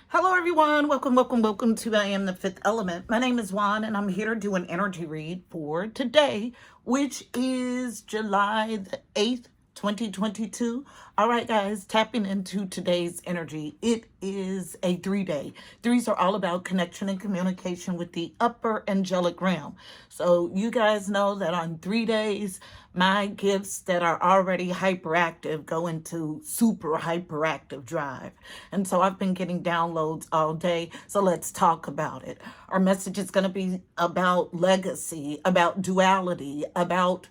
Hello everyone, welcome to I Am the Fifth Element. My name is Juan and I'm here to do an energy read for today, which is July the 8th, 2022. All right guys, tapping into today's energy. It is a 3-day. Threes are all about connection and communication with the upper angelic realm. So you guys know that on 3 days, my gifts that are already hyperactive go into super hyperactive drive. And so I've been getting downloads all day. So let's talk about it. Our message is going to be about legacy, about duality, about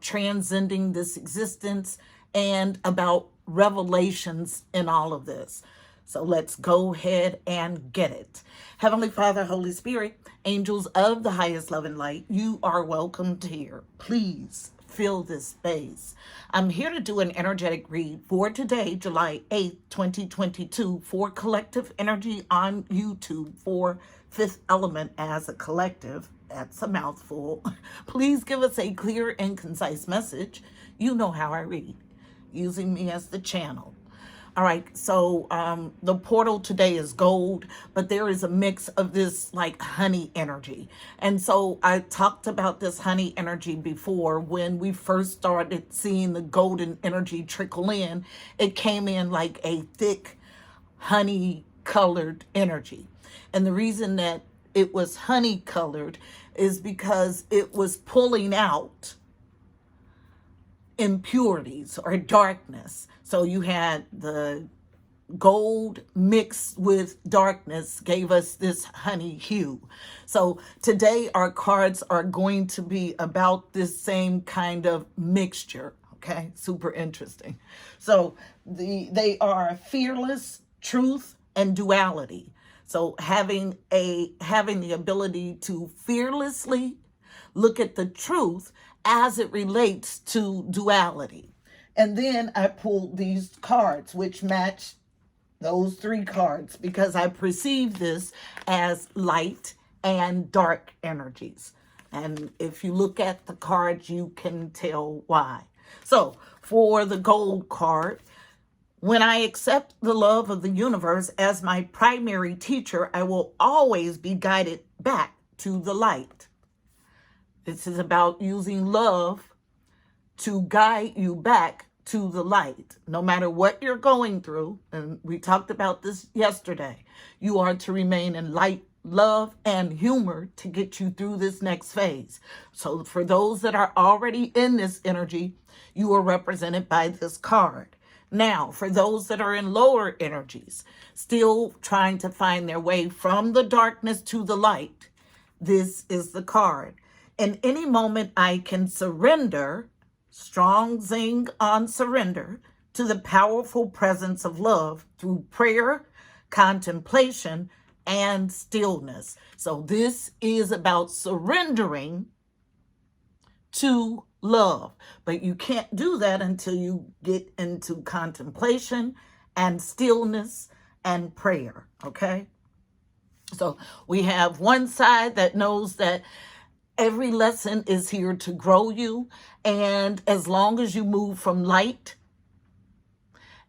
transcending this existence, and about revelations in all of this. So let's go ahead and get it. Heavenly Father, Holy Spirit, angels of the highest love and light, you are welcomed here. Please fill this space. I'm here to do an energetic read for today, July 8th, 2022, for collective energy on YouTube for Fifth Element as a collective. That's a mouthful. Please give us a clear and concise message. You know how I read, using me as the channel. All right, so the portal today is gold, but there is a mix of this like honey energy. And so I talked about this honey energy before when we first started seeing the golden energy trickle in. It came in like a thick honey colored energy. And the reason that it was honey colored is because it was pulling out impurities or darkness. So you had the gold mixed with darkness gave us this honey hue. So today our cards are going to be about this same kind of mixture. Okay, super interesting. So they are fearless, truth, and duality. So having the ability to fearlessly look at the truth as it relates to duality. And then I pulled these cards, which match those 3 cards, because I perceive this as light and dark energies. And if you look at the cards, you can tell why. So for the gold card, when I accept the love of the universe as my primary teacher, I will always be guided back to the light. This is about using love to guide you back to the light. No matter what you're going through, and we talked about this yesterday, you are to remain in light, love, and humor to get you through this next phase. So for those that are already in this energy, you are represented by this card. Now, for those that are in lower energies, still trying to find their way from the darkness to the light, this is the card. In any moment, I can surrender, strong zing on surrender, to the powerful presence of love through prayer, contemplation, and stillness. So this is about surrendering to love. But you can't do that until you get into contemplation and stillness and prayer, okay? So we have one side that knows that every lesson is here to grow you. And as long as you move from light,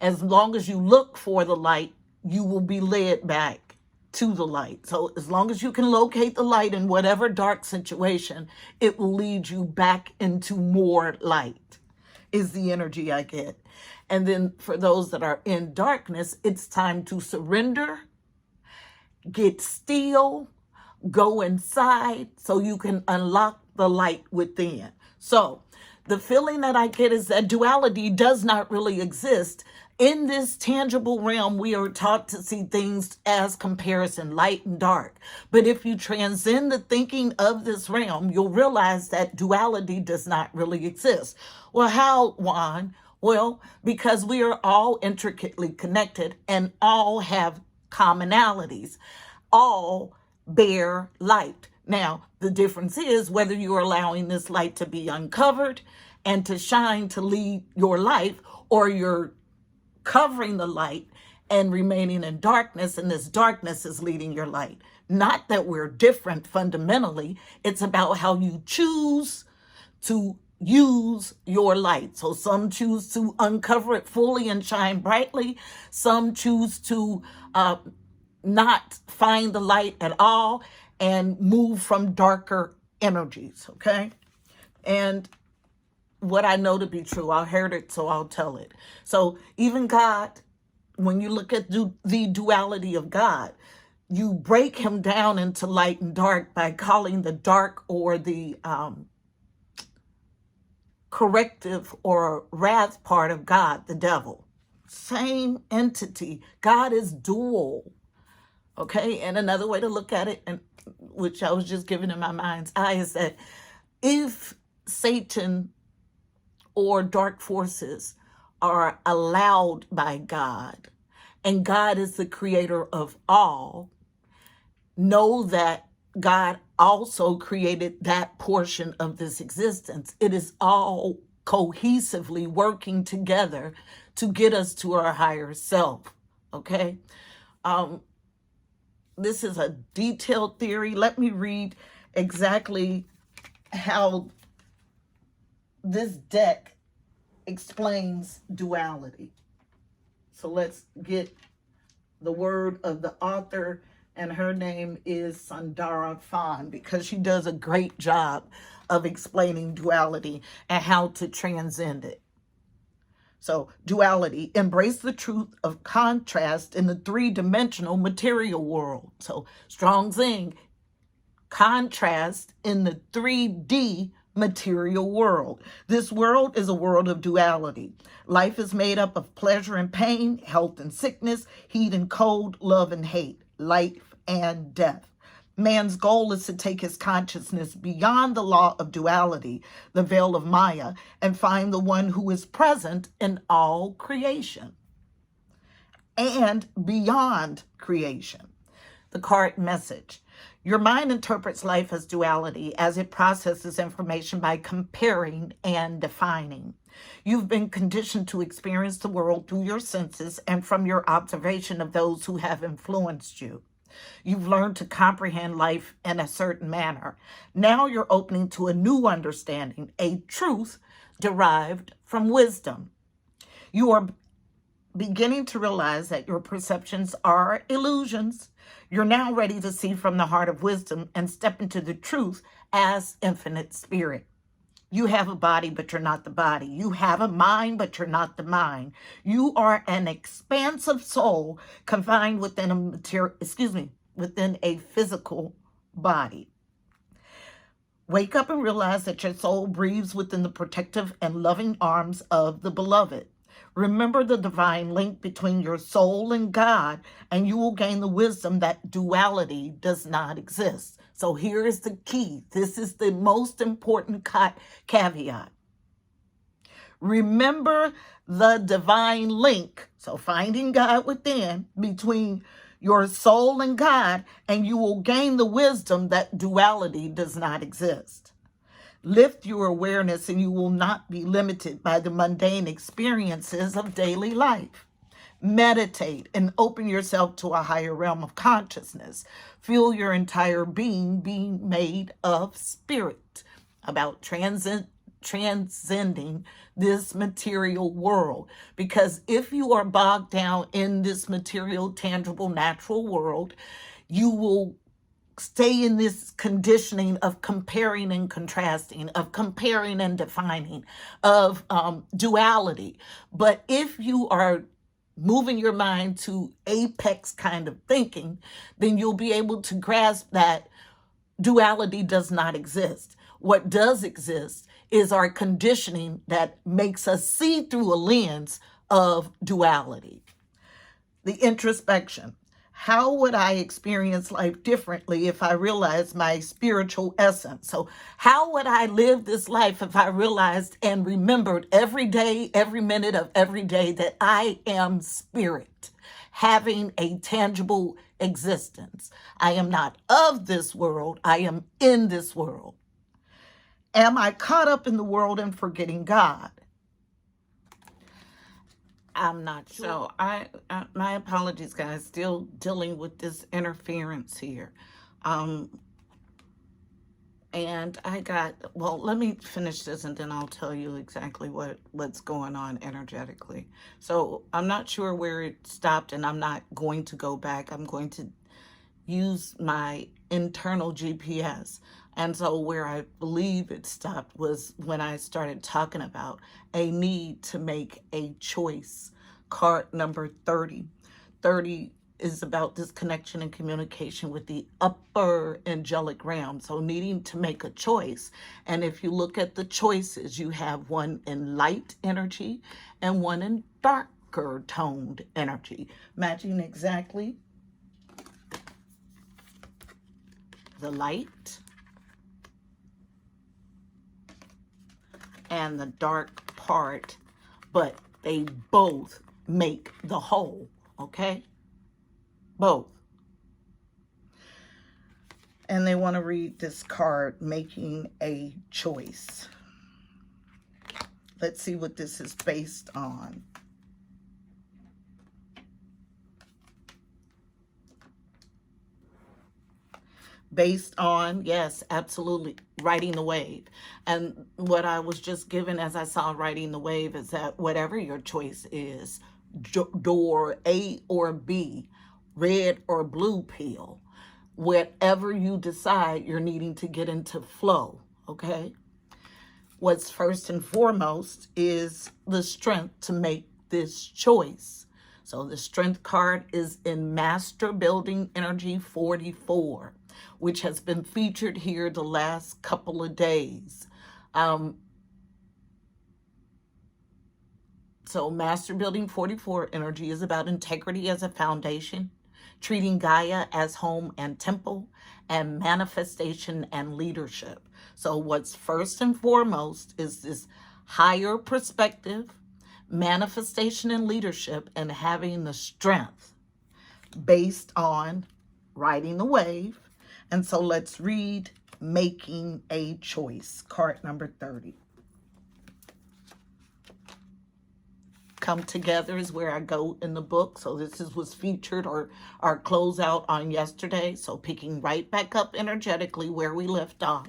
as long as you look for the light, you will be led back to the light. So as long as you can locate the light in whatever dark situation, it will lead you back into more light, is the energy I get. And then for those that are in darkness, it's time to surrender, get still, go inside so you can unlock the light within. So the feeling that I get is that duality does not really exist. In this tangible realm, we are taught to see things as comparison, light and dark. But if you transcend the thinking of this realm, you'll realize that duality does not really exist. Well, how, Juan? Well, because we are all intricately connected and all have commonalities. All bear light. Now, the difference is whether you're allowing this light to be uncovered and to shine to lead your life, or you're covering the light and remaining in darkness, and this darkness is leading your light. Not that we're different fundamentally. It's about how you choose to use your light. So some choose to uncover it fully and shine brightly. Some choose to not find the light at all and move from darker energies, okay? And what I know to be true, I heard it, so I'll tell it. So even God, when you look at the duality of God, you break him down into light and dark by calling the dark or the corrective or wrath part of God the devil. Same entity. God is dual. Okay, and another way to look at it, and which I was just giving in my mind's eye, is that if Satan or dark forces are allowed by God, and God is the creator of all, know that God also created that portion of this existence. It is all cohesively working together to get us to our higher self. Okay? This is a detailed theory. Let me read exactly how this deck explains duality. So let's get the word of the author, and her name is Sandara Fan, because she does a great job of explaining duality and how to transcend it. So, duality, embrace the truth of contrast in the three-dimensional material world. So, strong thing, contrast in the 3D material world. This world is a world of duality. Life is made up of pleasure and pain, health and sickness, heat and cold, love and hate, life and death. Man's goal is to take his consciousness beyond the law of duality, the veil of Maya, and find the one who is present in all creation and beyond creation. The card message. Your mind interprets life as duality as it processes information by comparing and defining. You've been conditioned to experience the world through your senses and from your observation of those who have influenced you. You've learned to comprehend life in a certain manner. Now you're opening to a new understanding, a truth derived from wisdom. You are beginning to realize that your perceptions are illusions. You're now ready to see from the heart of wisdom and step into the truth as infinite spirit. You have a body, but you're not the body. You have a mind, but you're not the mind. You are an expansive soul confined within within a physical body. Wake up and realize that your soul breathes within the protective and loving arms of the beloved. Remember the divine link between your soul and God, and you will gain the wisdom that duality does not exist. So here is the key. This is the most important caveat. Remember the divine link, so finding God within, between your soul and God, and you will gain the wisdom that duality does not exist. Lift your awareness and you will not be limited by the mundane experiences of daily life. Meditate and open yourself to a higher realm of consciousness. Feel your entire being made of spirit. About transcending this material world. Because if you are bogged down in this material, tangible, natural world, you will stay in this conditioning of comparing and contrasting, of comparing and defining, of duality. But if you are moving your mind to apex kind of thinking, then you'll be able to grasp that duality does not exist. What does exist is our conditioning that makes us see through a lens of duality. The introspection. How would I experience life differently if I realized my spiritual essence? So how would I live this life if I realized and remembered every day, every minute of every day that I am spirit, having a tangible existence? I am not of this world. I am in this world. Am I caught up in the world and forgetting God? I'm not sure. So I my apologies, guys. Still dealing with this interference here. And I got, well, let me finish this and then I'll tell you exactly what's going on energetically. So I'm not sure where it stopped, and I'm not going to go back. I'm going to use my internal GPS. And so where I believe it stopped was when I started talking about a need to make a choice. Card number 30. 30 is about this connection and communication with the upper angelic realm. So needing to make a choice. And if you look at the choices, you have one in light energy and one in darker toned energy, matching exactly the light and the dark part, but they both make the whole, okay? Both. And they want to read this card, making a choice. Let's see what this is based on. Based on, yes, absolutely, riding the wave. And what I was just given as I saw riding the wave is that whatever your choice is, door A or B, red or blue pill, whatever you decide, you're needing to get into flow, okay? What's first and foremost is the strength to make this choice. So the strength card is in Master Building Energy 44, which has been featured here the last couple of days. So Master Building 44 energy is about integrity as a foundation, treating Gaia as home and temple, and manifestation and leadership. So what's first and foremost is this higher perspective, manifestation and leadership, and having the strength based on riding the wave. And so let's read Making a Choice, card number 30. Come Together is where I go in the book. So this was featured or our closeout on yesterday. So picking right back up energetically where we left off.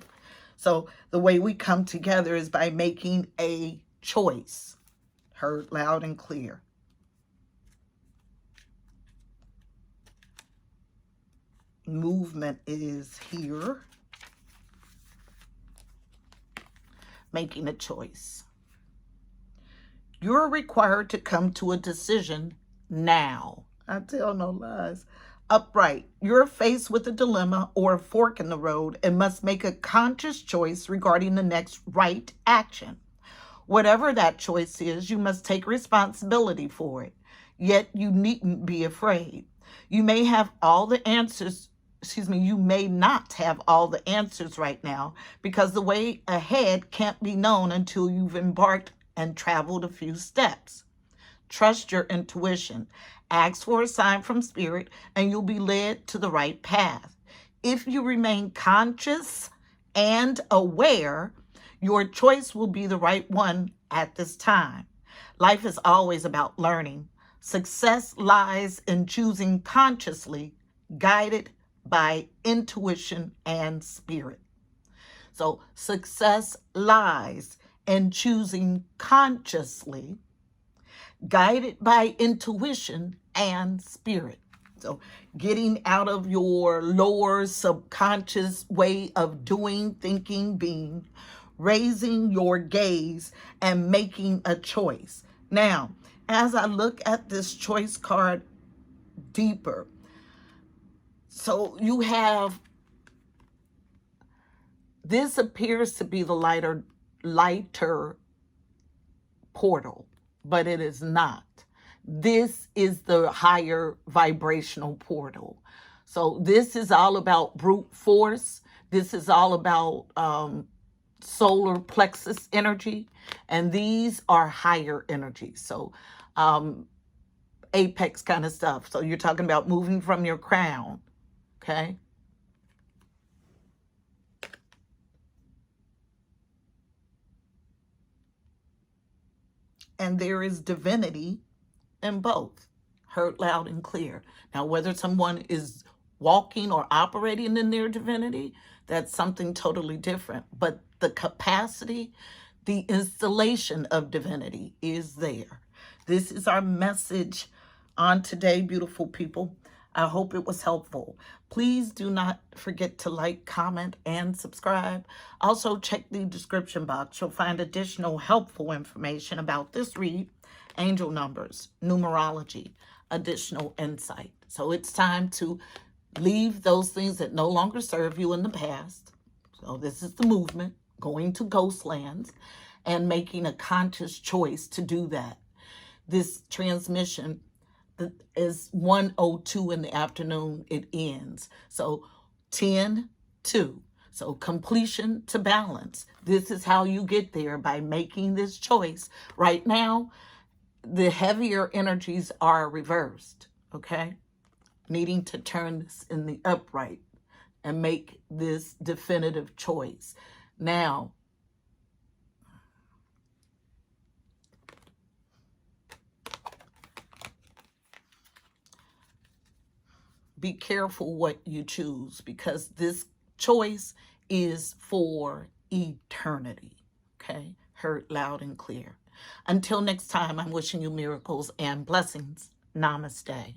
So the way we come together is by making a choice. Heard loud and clear. Movement is here. Making a choice. You're required to come to a decision now. I tell no lies. Upright. You're faced with a dilemma or a fork in the road and must make a conscious choice regarding the next right action. Whatever that choice is, you must take responsibility for it. Yet you needn't be afraid. You may have all the answers. You may not have all the answers right now because the way ahead can't be known until you've embarked and traveled a few steps. Trust your intuition. Ask for a sign from spirit and you'll be led to the right path. If you remain conscious and aware, your choice will be the right one at this time. Life is always about learning. Success lies in choosing consciously, guided by intuition and spirit. So success lies in choosing consciously, guided by intuition and spirit. So getting out of your lower subconscious way of doing, thinking, being, raising your gaze and making a choice. Now, as I look at this choice card deeper, so you have, this appears to be the lighter portal, but it is not. This is the higher vibrational portal. So this is all about brute force. This is all about solar plexus energy. And these are higher energies. So apex kind of stuff. So you're talking about moving from your crown. Okay. And there is divinity in both. Heard loud and clear. Now, whether someone is walking or operating in their divinity, that's something totally different. But the capacity, the installation of divinity is there. This is our message on today, beautiful people. I hope it was helpful. Please do not forget to like, comment, and subscribe. Also, check the description box. You'll find additional helpful information about this read, angel numbers, numerology, additional insight. So it's time to leave those things that no longer serve you in the past. So this is the movement, going to ghost lands and making a conscious choice to do that. This transmission is 1:02 in the afternoon. It ends. So 10:2. So completion to balance. This is how you get there, by making this choice. Right now, the heavier energies are reversed, okay? Needing to turn this in the upright and make this definitive choice. Now, be careful what you choose, because this choice is for eternity, okay? Heard loud and clear. Until next time, I'm wishing you miracles and blessings. Namaste.